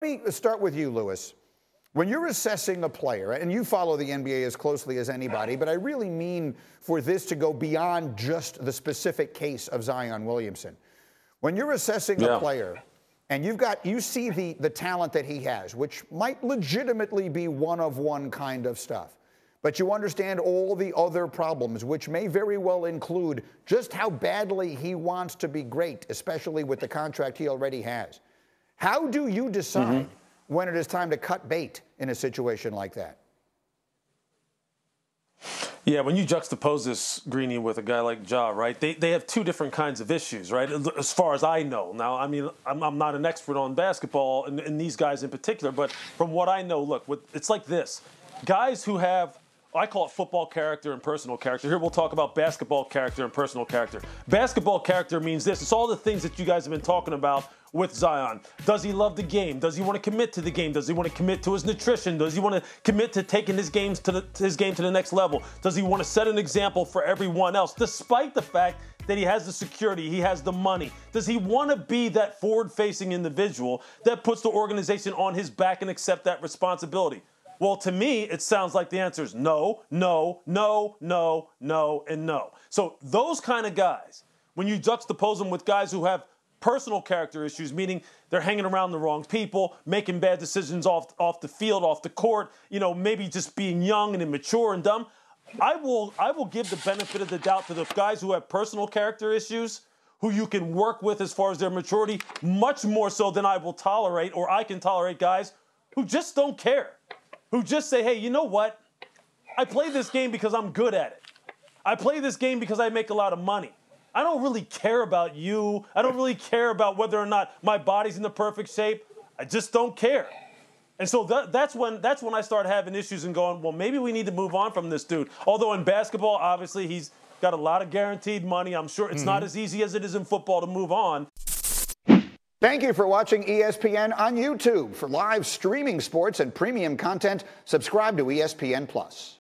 Let me start with you, Lewis. When you're assessing a player, and you follow the NBA as closely as anybody, but I really mean for this to go beyond just the specific case of Zion Williamson. When you're assessing a player, and you see the talent that he has, which might legitimately be one-of-one kind of stuff, but you understand all the other problems, which may very well include just how badly he wants to be great, especially with the contract he already has. How do you decide when it is time to cut bait in a situation like that? Yeah, when you juxtapose this, Greeny, with a guy like Ja, right, they have two different kinds of issues, right, as far as I know. Now, I mean, I'm not an expert on basketball and these guys in particular, but from what I know, look, it's like this. Guys who have, I call it football character and personal character. Here we'll talk about basketball character and personal character. Basketball character means this. It's all the things that you guys have been talking about with Zion. Does he love the game? Does he want to commit to the game? Does he want to commit to his nutrition? Does he want to commit to taking his game to the next level? Does he want to set an example for everyone else, despite the fact that he has the security, he has the money? Does he want to be that forward-facing individual that puts the organization on his back and accept that responsibility? Well, to me, it sounds like the answer is no, no, no, no, no, and no. So those kind of guys, when you juxtapose them with guys who have personal character issues, meaning they're hanging around the wrong people, making bad decisions off the field, off the court, you know, maybe just being young and immature and dumb, I will give the benefit of the doubt to the guys who have personal character issues, who you can work with as far as their maturity, much more so than I will tolerate, or I can tolerate guys who just don't care. Who just say, hey, you know what? I play this game because I'm good at it. I play this game because I make a lot of money. I don't really care about you. I don't really care about whether or not my body's in the perfect shape. I just don't care. And so that's when I start having issues and going, well, maybe we need to move on from this dude. Although in basketball, obviously, he's got a lot of guaranteed money. I'm sure it's not as easy as it is in football to move on. Thank you for watching ESPN on YouTube. For live streaming sports and premium content, subscribe to ESPN+.